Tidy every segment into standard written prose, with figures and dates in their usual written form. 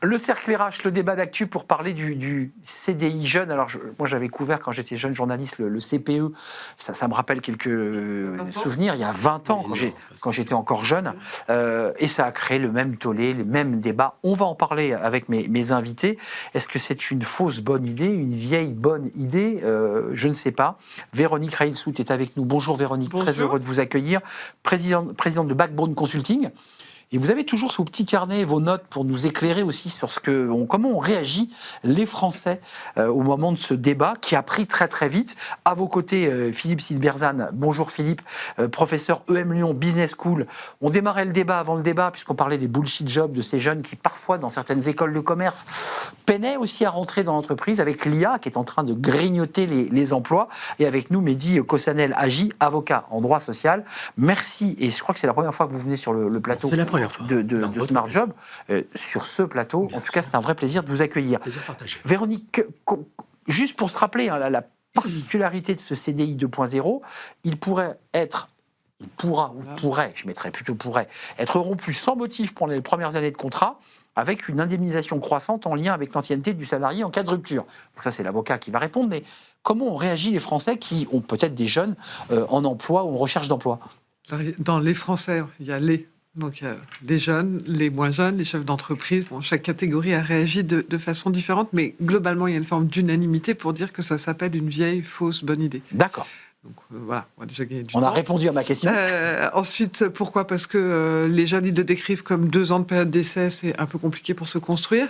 Le cercle RH, le débat d'actu pour parler du CDI jeune. Alors, moi, j'avais couvert quand j'étais jeune journaliste le CPE. Ça me rappelle quelques souvenirs. Il y a 20 ans, quand j'étais encore jeune. Et ça a créé le même tollé, les mêmes débats. On va en parler avec mes invités. Est-ce que c'est une fausse bonne idée, une vieille bonne idée Je ne sais pas. Véronique Reilsout est avec nous. Bonjour Véronique, Bonjour. très heureux de vous accueillir. Présidente de Backbone Consulting. Et vous avez toujours sous petit carnet vos notes pour nous éclairer aussi sur comment on réagit les Français au moment de ce débat qui a pris très très vite. À vos côtés, Philippe Silberzan. Bonjour Philippe, professeur EM Lyon Business School. On démarrait le débat avant le débat puisqu'on parlait des bullshit jobs de ces jeunes qui parfois dans certaines écoles de commerce peinaient aussi à rentrer dans l'entreprise avec l'IA qui est en train de grignoter les emplois. Et avec nous, Mehdi Kossanel Agi, avocat en droit social. Merci, et je crois que c'est la première fois que vous venez sur le plateau. C'est la première fois. De Smart Job, sur ce plateau. Bien En tout cas, c'est un vrai plaisir de vous accueillir. Plaisir partagé. Véronique, juste pour se rappeler la particularité de ce CDI 2.0, il pourrait, je mettrais plutôt pourrait, être rompu sans motif pendant les premières années de contrat, avec une indemnisation croissante en lien avec l'ancienneté du salarié en cas de rupture. Donc ça, c'est l'avocat qui va répondre, mais comment on réagit les Français qui ont peut-être des jeunes en emploi ou en recherche d'emploi? Dans les Français, il y a les... Donc, il y a les jeunes, les moins jeunes, les chefs d'entreprise. Bon, chaque catégorie a réagi de façon différente, mais globalement, il y a une forme d'unanimité pour dire que ça s'appelle une vieille, fausse, bonne idée. D'accord. Donc, voilà, on a déjà gagné du On temps. a répondu à ma question. Ensuite, pourquoi ? Parce que les jeunes, ils le décrivent comme 2 ans de période d'essai, c'est un peu compliqué pour se construire.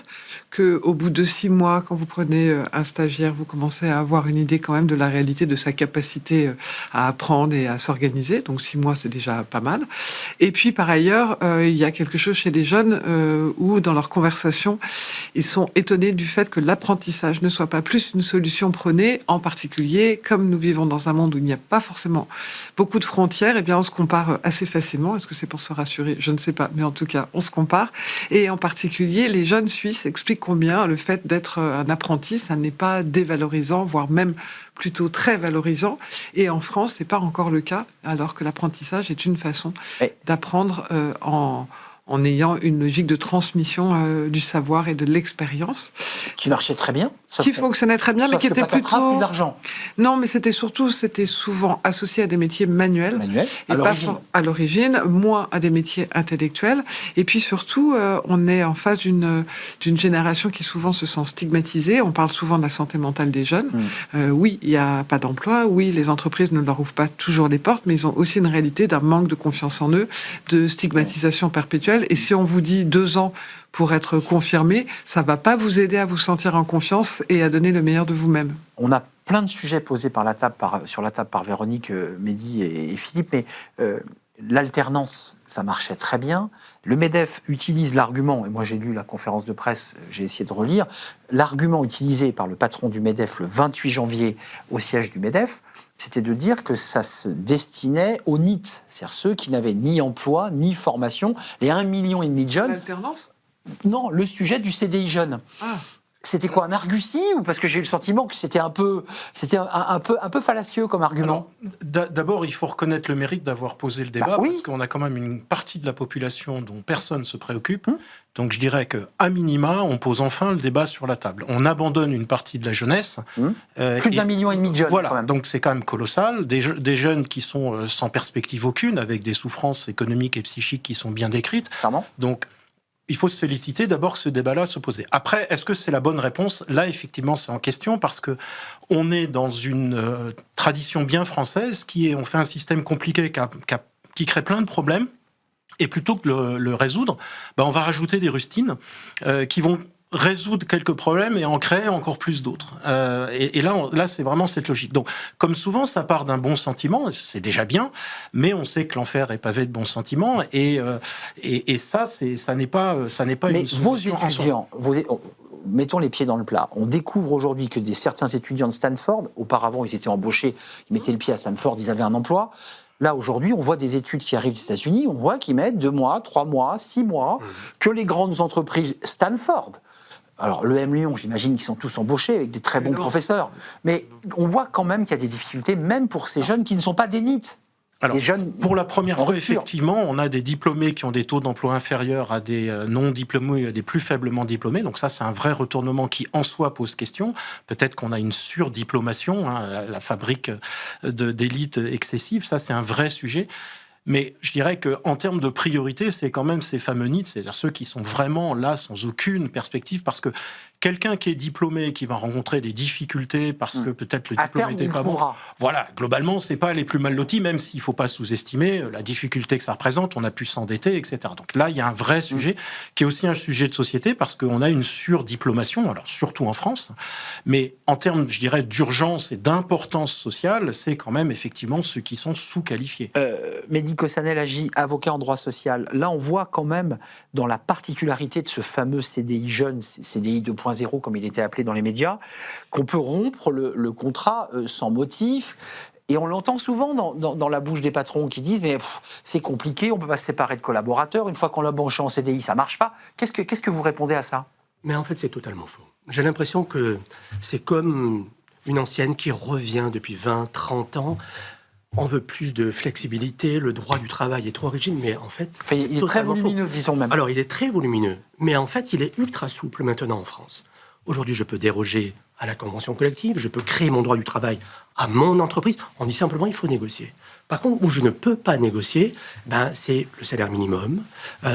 Qu'au bout de 6 mois, quand vous prenez un stagiaire, vous commencez à avoir une idée quand même de la réalité de sa capacité à apprendre et à s'organiser. Donc 6 mois, c'est déjà pas mal. Et puis, par ailleurs, il y a quelque chose chez les jeunes où, dans leur conversation, ils sont étonnés du fait que l'apprentissage ne soit pas plus une solution prônée, en particulier, comme nous vivons dans un monde où il n'y a pas forcément beaucoup de frontières, eh bien on se compare assez facilement. Est-ce que c'est pour se rassurer ? Je ne sais pas, mais en tout cas, on se compare. Et en particulier, les jeunes Suisses expliquent combien le fait d'être un apprenti, ça n'est pas dévalorisant, voire même plutôt très valorisant. Et en France, c'est pas encore le cas, alors que l'apprentissage est une façon d'apprendre en ayant une logique de transmission du savoir et de l'expérience. Qui marchait très bien. Qui fonctionnait très bien, mais qui était plutôt... plus d'argent. Non, mais c'était souvent associé à des métiers manuels. Et pas à l'origine, moins à des métiers intellectuels. Et puis surtout, on est en face d'une génération qui souvent se sent stigmatisée. On parle souvent de la santé mentale des jeunes. Oui, il n'y a pas d'emploi. Oui, les entreprises ne leur ouvrent pas toujours les portes, mais ils ont aussi une réalité d'un manque de confiance en eux, de stigmatisation perpétuelle. Et si on vous dit 2 ans pour être confirmé, ça ne va pas vous aider à vous sentir en confiance et à donner le meilleur de vous-même. On a plein de sujets posés sur la table par Véronique, Mehdi et Philippe, mais l'alternance, ça marchait très bien. Le MEDEF utilise l'argument, et moi j'ai lu la conférence de presse, j'ai essayé de relire, l'argument utilisé par le patron du MEDEF le 28 janvier au siège du MEDEF, c'était de dire que ça se destinait aux NEET, c'est-à-dire ceux qui n'avaient ni emploi, ni formation, les 1,5 million de jeunes. L'alternance ? Non, le sujet du CDI jeune. C'était quoi, un argutie, ou parce que j'ai eu le sentiment que c'était un peu fallacieux comme argument? D'abord, il faut reconnaître le mérite d'avoir posé le débat, parce qu'on a quand même une partie de la population dont personne ne se préoccupe. Donc je dirais qu'à minima, on pose enfin le débat sur la table. On abandonne une partie de la jeunesse. Plus d'1,5 million de jeunes. Voilà, quand même. donc c'est quand même colossal. Des jeunes qui sont sans perspective aucune, avec des souffrances économiques et psychiques qui sont bien décrites. Clairement. Donc il faut se féliciter d'abord que ce débat-là se posait. Après, est-ce que c'est la bonne réponse ? Là, effectivement, c'est en question parce que on est dans une tradition bien française on fait un système compliqué qui crée plein de problèmes. Et plutôt que le résoudre, on va rajouter des rustines qui vont résoudre quelques problèmes et en créer encore plus d'autres. Et là, c'est vraiment cette logique. Donc, comme souvent, ça part d'un bon sentiment, c'est déjà bien, mais on sait que l'enfer est pavé de bons sentiments, et ça n'est pas mais une solution. Vos étudiants, mettons les pieds dans le plat. On découvre aujourd'hui que certains étudiants de Stanford, auparavant, ils étaient embauchés, ils mettaient le pied à Stanford, ils avaient un emploi. Là, aujourd'hui, on voit des études qui arrivent des États-Unis, on voit qu'ils mettent 2 mois, 3 mois, 6 mois, que les grandes entreprises Stanford. Alors, l'EM Lyon, j'imagine qu'ils sont tous embauchés avec des très bons professeurs. Mais on voit quand même qu'il y a des difficultés, même pour ces jeunes qui ne sont pas des NEET. Alors, des jeunes pour la première en fois, rupture. effectivement, on a des diplômés qui ont des taux d'emploi inférieurs à des non-diplômés, des plus faiblement diplômés. Donc ça, c'est un vrai retournement qui, en soi, pose question. Peut-être qu'on a une surdiplomation, la fabrique d'élite excessive. Ça, c'est un vrai sujet. Mais je dirais qu'en termes de priorité, c'est quand même ces fameux NEET, c'est-à-dire ceux qui sont vraiment là sans aucune perspective, parce que quelqu'un qui est diplômé, qui va rencontrer des difficultés parce que peut-être le À diplôme terme, n'était il pas bon. trouvera. Voilà, globalement, c'est pas les plus mal lotis, même s'il faut pas sous-estimer la difficulté que ça représente. On a pu s'endetter, etc. Donc là, il y a un vrai sujet qui est aussi un sujet de société parce qu'on a une surdiplomation, alors surtout en France, mais en termes, je dirais, d'urgence et d'importance sociale, c'est quand même effectivement ceux qui sont sous-qualifiés. Mehdi Kossanel agit avocat en droit social. Là, on voit quand même dans la particularité de ce fameux CDI jeune, CDI 2.0 comme il était appelé dans les médias, qu'on peut rompre le contrat sans motif. Et on l'entend souvent dans la bouche des patrons qui disent mais c'est compliqué, on ne peut pas se séparer de collaborateurs, une fois qu'on l'a branché en CDI, ça ne marche pas. Qu'est-ce que vous répondez à ça? Mais en fait, c'est totalement faux. J'ai l'impression que c'est comme une ancienne qui revient depuis 20, 30 ans. On veut plus de flexibilité, le droit du travail est trop rigide, mais en fait... Enfin, il est très volumineux, disons même. Alors, il est très volumineux, mais en fait, il est ultra souple maintenant en France. Aujourd'hui, je peux déroger à la convention collective, je peux créer mon droit du travail à mon entreprise. On dit simplement, il faut négocier. Par contre, où je ne peux pas négocier, c'est le salaire minimum,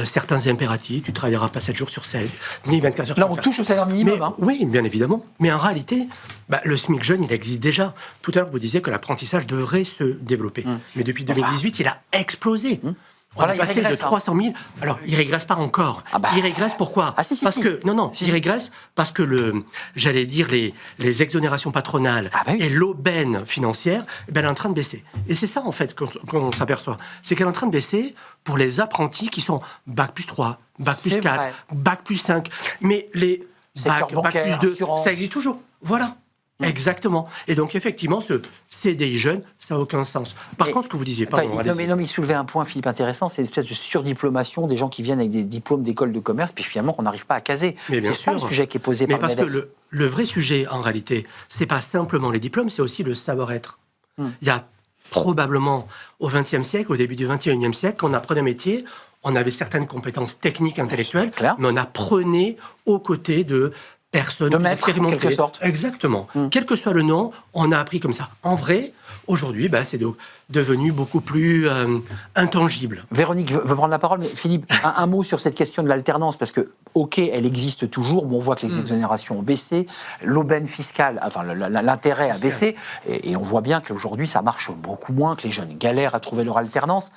certains impératifs, tu ne travailleras pas 7 jours sur 7, ni 24 heures sur 24. Là, on touche au salaire minimum. Mais, oui, bien évidemment. Mais en réalité, le SMIC jeune, il existe déjà. Tout à l'heure, vous disiez que l'apprentissage devrait se développer. Mais depuis 2018, il a explosé. Voilà, on est passé de 300 000. Alors, il régresse pas encore. Il régresse pourquoi? Parce que il régresse parce que j'allais dire les exonérations patronales et l'aubaine financière, elle est en train de baisser. Et c'est ça en fait qu'on s'aperçoit, c'est qu'elle est en train de baisser pour les apprentis qui sont bac plus 3, bac plus 4, bac plus 5. Mais les bac plus 2, ça existe toujours. Voilà. Exactement. Et donc, effectivement, ce CDI jeune, ça n'a aucun sens. Par contre, ce que vous disiez... Non, mais il soulevait un point, Philippe, intéressant, c'est l'espèce de surdiplomation des gens qui viennent avec des diplômes d'école de commerce, puis finalement qu'on n'arrive pas à caser. C'est ça le sujet qui est posé par le MEDEF. Parce que le vrai sujet, en réalité, c'est pas simplement les diplômes, c'est aussi le savoir-être. Il y a probablement, au XXe siècle, au début du XXIe siècle, quand on apprenait un métier, on avait certaines compétences techniques, intellectuelles, mais on apprenait aux côtés de personne de maître, en quelque sorte. Exactement. Quel que soit le nom, on a appris comme ça. En vrai, aujourd'hui, c'est devenu beaucoup plus intangible. Véronique veut prendre la parole, mais Philippe, un mot sur cette question de l'alternance, parce que, ok, elle existe toujours, mais on voit que les exonérations ont baissé, l'aubaine fiscale, enfin l'intérêt a baissé, et on voit bien qu'aujourd'hui, ça marche beaucoup moins, que les jeunes galèrent à trouver leur alternance.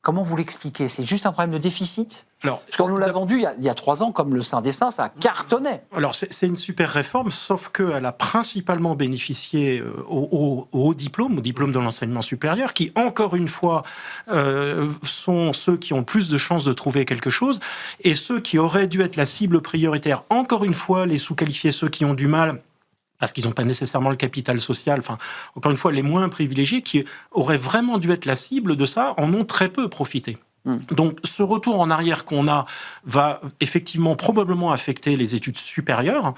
Comment vous l'expliquez? C'est juste un problème de déficit? Parce qu'on nous l'a vendu il y a 3 ans, comme le Saint des Saints, ça cartonnait. Alors, c'est une super réforme, sauf qu'elle a principalement bénéficié au haut diplôme, au diplôme de l'enseignement supérieur, qui, encore une fois, sont ceux qui ont le plus de chances de trouver quelque chose, et ceux qui auraient dû être la cible prioritaire, encore une fois, les sous-qualifiés, ceux qui ont du mal, parce qu'ils n'ont pas nécessairement le capital social, enfin, encore une fois, les moins privilégiés, qui auraient vraiment dû être la cible de ça, en ont très peu profité. Donc, ce retour en arrière qu'on a va effectivement probablement affecter les études supérieures,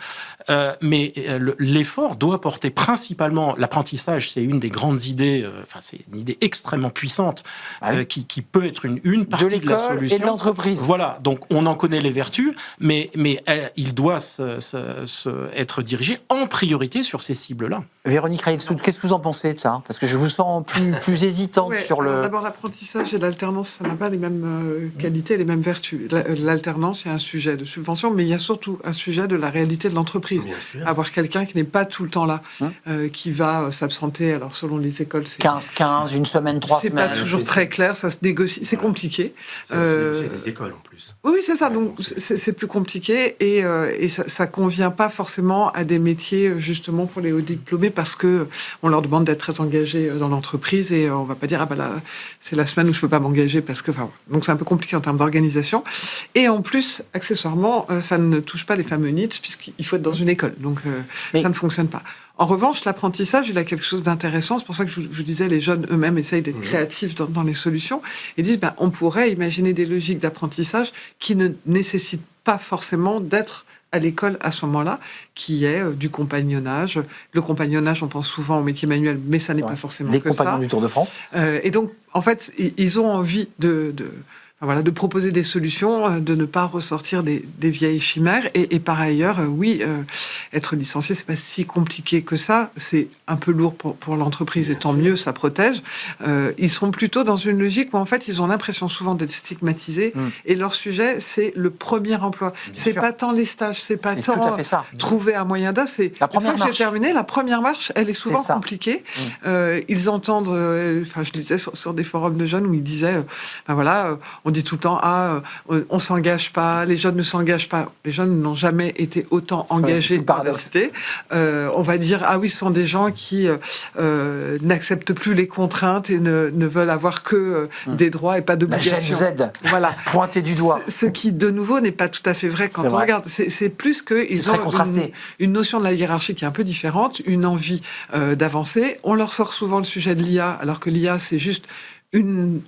mais l'effort doit porter principalement l'apprentissage. C'est une des grandes idées, c'est une idée extrêmement puissante qui peut être une partie de la solution. Et de l'entreprise. Voilà, donc on en connaît les vertus, mais il doit être dirigé en priorité sur ces cibles-là. Véronique Reilsoud, qu'est-ce que vous en pensez de ça? Parce que je vous sens plus hésitante sur le... D'abord, l'apprentissage et l'alternance, ça n'a pas les mêmes qualités, les mêmes vertus. L'alternance, il y a un sujet de subvention, mais il y a surtout un sujet de la réalité de l'entreprise. Avoir quelqu'un qui n'est pas tout le temps là, qui va s'absenter, alors selon les écoles, c'est... 15, une semaine, 3 semaines. C'est pas toujours très clair, ça se négocie, c'est compliqué. C'est les écoles en plus. Oui, c'est ça, donc c'est plus compliqué et ça convient pas forcément à des métiers, justement, pour les hauts diplômés, parce que on leur demande d'être très engagés dans l'entreprise et on va pas dire là, c'est la semaine où je peux pas m'engager parce que donc c'est un peu compliqué en termes d'organisation et en plus accessoirement ça ne touche pas les fameux NEET puisqu'il faut être dans une école, donc ça ne fonctionne pas. En revanche, l'apprentissage, il a quelque chose d'intéressant. C'est pour ça que je vous disais, les jeunes eux-mêmes essayent d'être créatifs dans les solutions et disent on pourrait imaginer des logiques d'apprentissage qui ne nécessitent pas forcément d'être à l'école à ce moment-là, qui est du compagnonnage. Le compagnonnage, on pense souvent au métier manuel, mais ça n'est pas forcément les que ça. Les compagnons du Tour de France. Et donc, en fait, ils ont envie de proposer des solutions, de ne pas ressortir des vieilles chimères. Et par ailleurs, être licencié, c'est pas si compliqué que ça. C'est un peu lourd pour l'entreprise, et tant mieux, ça protège. Ils sont plutôt dans une logique où, en fait, ils ont l'impression souvent d'être stigmatisés. Et leur sujet, c'est le premier emploi. C'est pas tant les stages, c'est pas tant trouver un moyen d'offre. C'est la première marche. J'ai terminé, la première marche, elle est souvent compliquée. Ils entendent, je lisais sur des forums de jeunes où ils disaient, on dit tout le temps, on s'engage pas, les jeunes ne s'engagent pas. Les jeunes n'ont jamais été autant engagés par la cité. On va dire, ce sont des gens qui n'acceptent plus les contraintes et ne veulent avoir que des droits et pas d'obligations. La Gen Z, pointé du doigt. Ce qui, de nouveau, n'est pas tout à fait vrai quand on regarde. C'est plus qu'ils ont une notion de la hiérarchie qui est un peu différente, une envie d'avancer. On leur sort souvent le sujet de l'IA, alors que l'IA, c'est juste une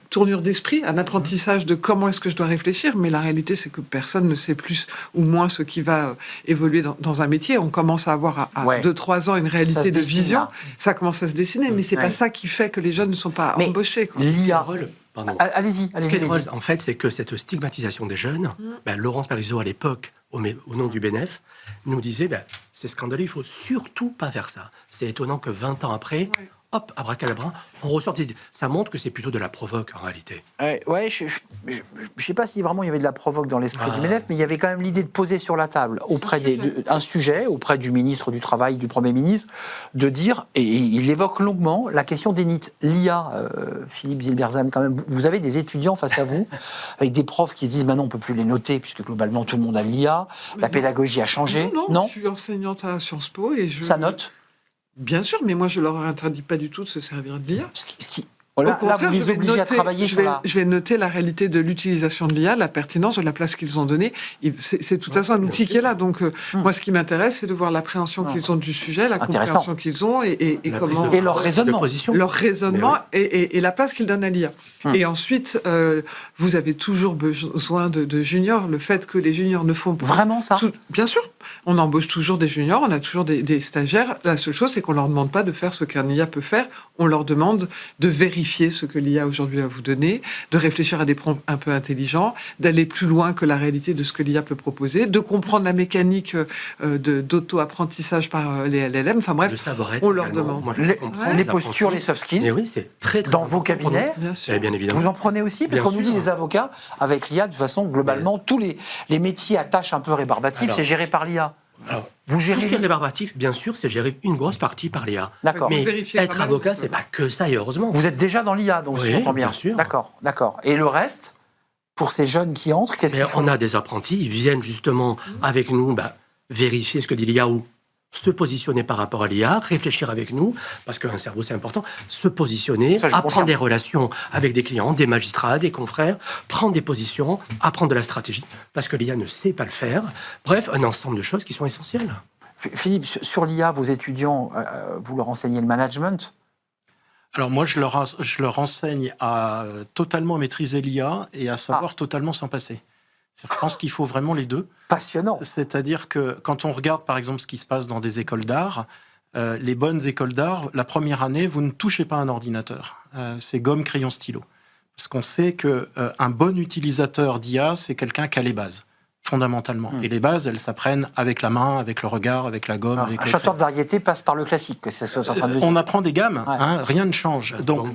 tournure d'esprit, un apprentissage de comment est-ce que je dois réfléchir, mais la réalité, c'est que personne ne sait plus ou moins ce qui va évoluer dans un métier. On commence à avoir à 2-3 ans une réalité de vision. Là. Ça commence à se dessiner, mais c'est pas ça qui fait que les jeunes ne sont pas embauchés. L'IA... Allez-y. En fait, c'est que cette stigmatisation des jeunes, Laurence Parisot, à l'époque, au nom du BNF, nous disait, c'est scandaleux, il ne faut surtout pas faire ça. C'est étonnant que 20 ans après... Hop, abracadabra, on ressort. Ça montre que c'est plutôt de la provoque, en réalité. Je ne sais pas si vraiment il y avait de la provoque dans l'esprit du MEDEF, mais il y avait quand même l'idée de poser sur la table un sujet auprès du ministre du Travail, du Premier ministre, de dire, et il évoque longuement, la question des NEET. L'IA, Philippe Zilberzan, quand même, vous avez des étudiants face à vous, avec des profs qui se disent, maintenant on ne peut plus les noter, puisque globalement tout le monde a l'IA, la pédagogie a changé. Non, je suis enseignante à Sciences Po et Ça note. Bien sûr, mais moi, je leur interdis pas du tout de se servir de l'IA. Là, vous les obligez à travailler sur la... Je vais noter la réalité de l'utilisation de l'IA, la pertinence de la place qu'ils ont donnée. C'est de toute façon un outil qui est là. Donc, moi, ce qui m'intéresse, c'est de voir l'appréhension qu'ils ont du sujet, la compréhension qu'ils ont et comment... Et leur raisonnement. Leur raisonnement et la place qu'ils donnent à l'IA. Et ensuite, vous avez toujours besoin de juniors. Le fait que les juniors ne font pas... Vraiment ça Bien sûr. On embauche toujours des juniors, on a toujours des stagiaires. La seule chose, c'est qu'on leur demande pas de faire ce qu'un IA peut faire. On leur demande de vérifier ce que l'IA aujourd'hui va vous donner, de réfléchir à des prompts un peu intelligents, d'aller plus loin que la réalité de ce que l'IA peut proposer, de comprendre la mécanique d'auto-apprentissage par les LLM. Enfin bref, on leur demande. Moi, les postures, les soft skills. Mais oui, c'est très dans vos cabinets. Bien évidemment. Vous en prenez aussi, parce qu'on nous dit les avocats, avec l'IA, de toute façon, globalement, tous les métiers à tâches un peu rébarbatives, c'est géré par l'IA. Alors, vous gérez tout ce qui est rébarbatif, bien sûr, c'est géré une grosse partie par l'IA. D'accord. Mais être avocat, c'est pas que ça, et heureusement. Vous êtes déjà dans l'IA, donc si j'entends bien. Bien sûr. D'accord. Et le reste, pour ces jeunes qui entrent, qu'est-ce qu'ils font ? On a des apprentis, ils viennent justement avec nous vérifier ce que dit l'IA ou se positionner par rapport à l'IA, réfléchir avec nous, parce qu'un cerveau, c'est important, se positionner, apprendre des relations avec des clients, des magistrats, des confrères, prendre des positions, apprendre de la stratégie, parce que l'IA ne sait pas le faire. Bref, un ensemble de choses qui sont essentielles. Philippe, sur l'IA, vos étudiants, vous leur enseignez le management ? Alors moi, je leur enseigne à totalement maîtriser l'IA et à savoir totalement s'en passer. Je pense qu'il faut vraiment les deux. Passionnant. C'est-à-dire que quand on regarde, par exemple, ce qui se passe dans des écoles d'art, les bonnes écoles d'art, la première année, vous ne touchez pas un ordinateur. C'est gomme, crayon, stylo. Parce qu'on sait qu'un bon utilisateur d'IA, c'est quelqu'un qui a les bases, fondamentalement. Et les bases, elles s'apprennent avec la main, avec le regard, avec la gomme. Un chanteur de variété passe par le classique. On apprend des gammes, rien ne change. Donc,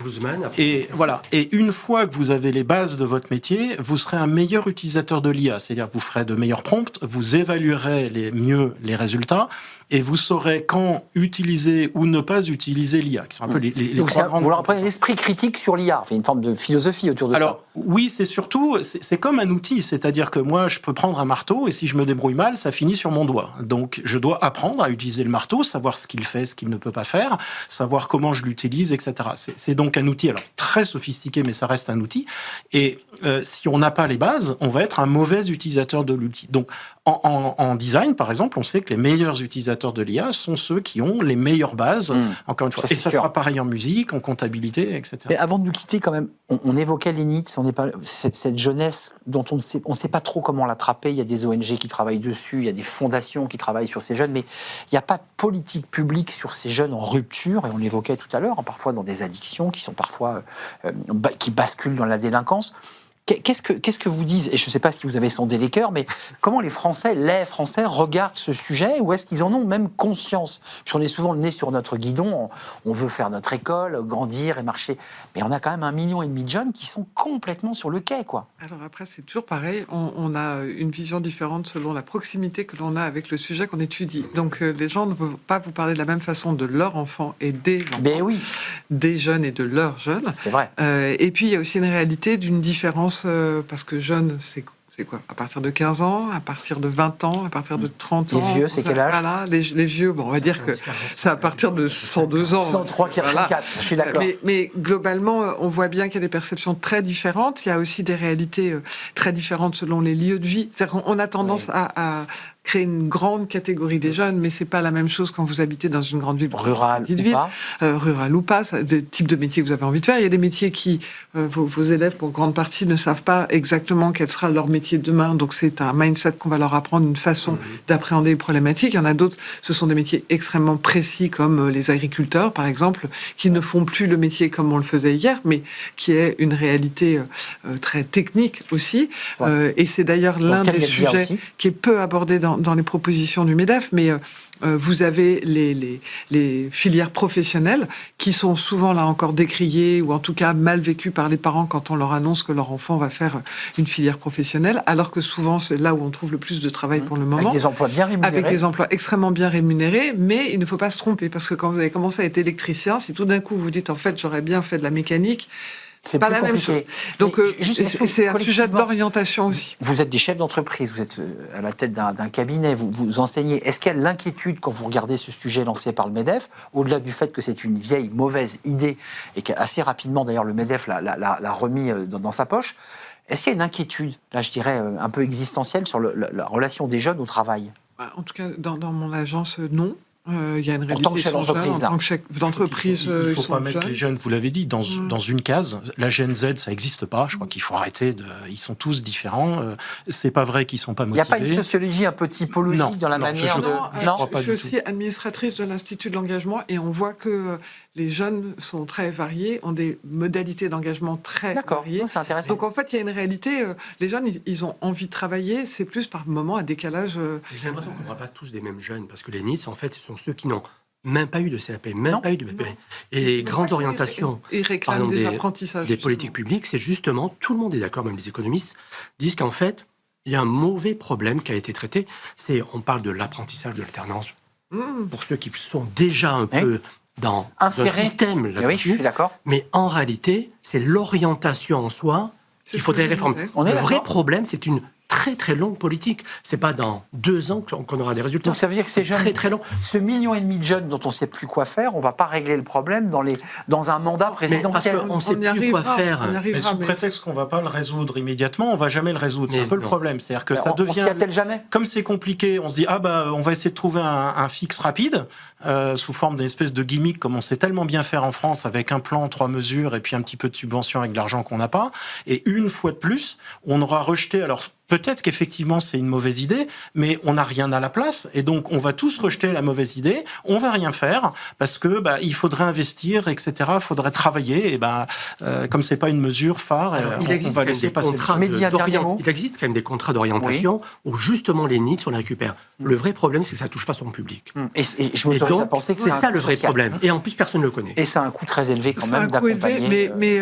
et une fois que vous avez les bases de votre métier, vous serez un meilleur utilisateur de l'IA. C'est-à-dire que vous ferez de meilleurs prompts, vous évaluerez mieux les résultats, et vous saurez quand utiliser ou ne pas utiliser l'IA, qui sont un peu les trois grandes... Vous leur apprenez l'esprit critique sur l'IA, une forme de philosophie autour de ça. Alors, oui, c'est surtout, c'est comme un outil, c'est-à-dire que moi, je peux prendre un marteau, et si je me débrouille mal, ça finit sur mon doigt. Donc, je dois apprendre à utiliser le marteau, savoir ce qu'il fait, ce qu'il ne peut pas faire, savoir comment je l'utilise, etc. C'est donc un outil, alors très sophistiqué, mais ça reste un outil. Et si on n'a pas les bases, on va être un mauvais utilisateur de l'outil. Donc, en design, par exemple, on sait que les meilleurs utilisateurs de l'IA sont ceux qui ont les meilleures bases, encore une fois. Et ça sera pareil en musique, en comptabilité, etc. Mais avant de nous quitter, quand même, on évoquait les NEET, cette jeunesse dont on ne sait pas trop comment l'attraper il y a des ONG qui travaillent dessus, il y a des fondations qui travaillent sur ces jeunes, mais il n'y a pas de politique publique sur ces jeunes en rupture, et on l'évoquait tout à l'heure, parfois dans des addictions qui sont parfois qui basculent dans la délinquance. Qu'est-ce que vous dites, et je ne sais pas si vous avez sondé les cœurs, mais comment les Français regardent ce sujet, ou est-ce qu'ils en ont même conscience? Parce qu'on est souvent le nez sur notre guidon, on veut faire notre école, grandir et marcher, mais on a quand même 1,5 million de jeunes qui sont complètement sur le quai, quoi. Alors après, c'est toujours pareil, on a une vision différente selon la proximité que l'on a avec le sujet qu'on étudie. Donc les gens ne vont pas vous parler de la même façon de leurs enfants et des enfants, Mais oui, des jeunes et de leurs jeunes. c'est vrai. Et puis, il y a aussi une réalité d'une différence, parce que jeune, c'est quoi? À partir de 15 ans, à partir de 20 ans, à partir de 30 ans. Les vieux, c'est quel âge? Voilà, les vieux, bon, on va dire que c'est à partir de 102 ans. 103, 44, je suis d'accord. Mais globalement, on voit bien qu'il y a des perceptions très différentes. Il y a aussi des réalités très différentes selon les lieux de vie. C'est-à-dire qu'on a tendance à créer une grande catégorie des jeunes, mais c'est pas la même chose quand vous habitez dans une grande ville, Rural ou pas. rural ou pas, de type de métier que vous avez envie de faire. Il y a des métiers qui, vos élèves, pour grande partie, ne savent pas exactement quel sera leur métier de demain. Donc c'est un mindset qu'on va leur apprendre, une façon d'appréhender les problématiques. Il y en a d'autres, ce sont des métiers extrêmement précis, comme les agriculteurs, par exemple, qui ne font plus le métier comme on le faisait hier, mais qui est une réalité très technique aussi. Et c'est d'ailleurs l'un des sujets qui est peu abordé dans les propositions du MEDEF, mais vous avez les filières professionnelles qui sont souvent là encore décriées ou en tout cas mal vécues par les parents quand on leur annonce que leur enfant va faire une filière professionnelle, alors que souvent c'est là où on trouve le plus de travail pour le moment. Avec des emplois bien rémunérés. Avec des emplois extrêmement bien rémunérés, mais il ne faut pas se tromper, parce que quand vous avez commencé à être électricien, si tout d'un coup vous dites en fait j'aurais bien fait de la mécanique, c'est pas la même chose. Donc c'est un sujet d'orientation aussi. Vous êtes des chefs d'entreprise, vous êtes à la tête d'un cabinet, vous enseignez. Est-ce qu'il y a l'inquiétude quand vous regardez ce sujet lancé par le MEDEF, au-delà du fait que c'est une vieille, mauvaise idée, et qu'assez rapidement d'ailleurs le MEDEF l'a remis dans sa poche, est-ce qu'il y a une inquiétude, là je dirais un peu existentielle, sur la relation des jeunes au travail? En tout cas, dans mon agence, non. Il y a une réalité en tant que chef d'entreprise, en tant que chef d'entreprise, il ne faut pas mettre les jeunes, vous l'avez dit, dans une case. La Gen Z, ça n'existe pas. Je crois qu'il faut arrêter. Ils sont tous différents. C'est pas vrai qu'ils ne sont pas motivés. Il n'y a pas une sociologie un peu typologique dans la manière de... Je suis aussi administratrice de l'Institut de l'engagement et on voit que les jeunes sont très variés, ont des modalités d'engagement très variées. C'est intéressant. Donc en fait, il y a une réalité. Les jeunes, ils ont envie de travailler. C'est plus par moment un décalage. J'ai l'impression qu'on ne parle pas tous des mêmes jeunes, parce que les NEETs, en fait, ce sont ceux qui n'ont même pas eu de CAP, pas eu de BPE. Et les grandes orientations, ils réclament des apprentissages. Des politiques publiques, c'est justement, tout le monde est d'accord, même les économistes, disent qu'en fait, il y a un mauvais problème qui a été traité. On parle de l'apprentissage de l'alternance. Pour ceux qui sont déjà un peu dans un système là-dessus. Oui, je suis d'accord. Mais en réalité, c'est l'orientation en soi qu'il faudrait réformer. Le vrai problème, c'est une très très longue politique. C'est pas dans 2 ans qu'on aura des résultats. Donc ça veut dire que ces jeunes, très très long. Ce 1,5 million de jeunes dont on ne sait plus quoi faire, on va pas régler le problème dans un mandat présidentiel. Parce qu'on ne sait plus quoi faire. Mais sous prétexte qu'on ne va pas le résoudre immédiatement, on ne va jamais le résoudre. C'est un peu le problème. C'est-à-dire que ça devient. On s'y attelle jamais. Comme c'est compliqué, on se dit on va essayer de trouver un fixe rapide sous forme d'une espèce de gimmick, comme on sait tellement bien faire en France, avec un plan, 3 mesures et puis un petit peu de subvention avec de l'argent qu'on n'a pas. Et une fois de plus, on aura rejeté. Alors peut-être qu'effectivement c'est une mauvaise idée, mais on n'a rien à la place, et donc on va tous rejeter la mauvaise idée, on va rien faire, parce que il faudrait investir, etc., il faudrait travailler, et comme c'est pas une mesure phare, on va laisser passer. Il existe quand même des contrats d'orientation où justement les NEETs, on les récupère. Le vrai problème, c'est que ça ne touche pas son public. Et je m'autorise à penser que c'est ça le vrai problème. Et en plus, personne ne le connaît. Et c'est un coût très élevé quand même d'accompagner. Mais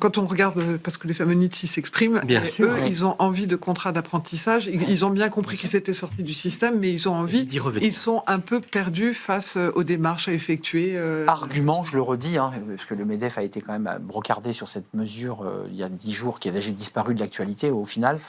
quand on regarde, parce que les fameux NEETs s'expriment, eux, ils ont envie de contrats d'apprentissage. Ils ont bien compris qu'ils étaient sortis du système, mais ils ont envie. Ils sont un peu perdus face aux démarches à effectuer. Argument, je le redis, parce que le MEDEF a été quand même brocardé sur cette mesure il y a 10 jours, qui a déjà disparu de l'actualité. Au final,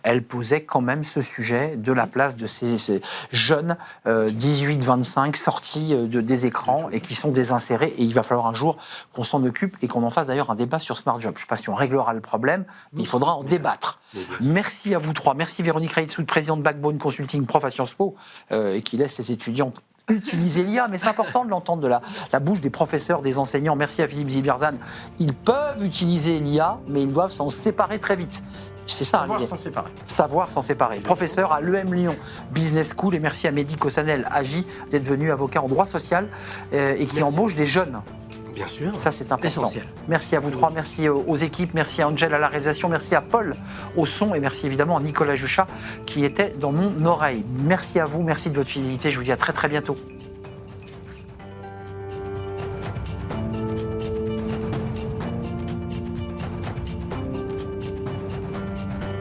elle posait quand même ce sujet de la place de ces jeunes 18-25 sortis des écrans et qui sont désinsérés. Et il va falloir un jour qu'on s'en occupe et qu'on en fasse d'ailleurs un débat sur Smart Job. Je ne sais pas si on réglera le problème, mais il faudra en débattre. Merci à vous trois. Merci Véronique Reitsoud, présidente de Backbone Consulting, prof à Sciences Po, et qui laisse les étudiantes utiliser l'IA, mais c'est important de l'entendre de la bouche des professeurs, des enseignants. Merci à Philippe Ziberzan. Ils peuvent utiliser l'IA, mais ils doivent s'en séparer très vite. C'est ça. Savoir s'en séparer. Savoir s'en séparer. Professeur à l'EM Lyon Business School, et merci à Mehdi Kossanel Agi d'être venu avocat en droit social et qui embauche des jeunes. Bien sûr. Ça, c'est important. Essentiel. Merci à vous trois, merci aux équipes, merci à Angel à la réalisation, merci à Paul au son et merci évidemment à Nicolas Juchat qui était dans mon oreille. Merci à vous, merci de votre fidélité. Je vous dis à très très bientôt.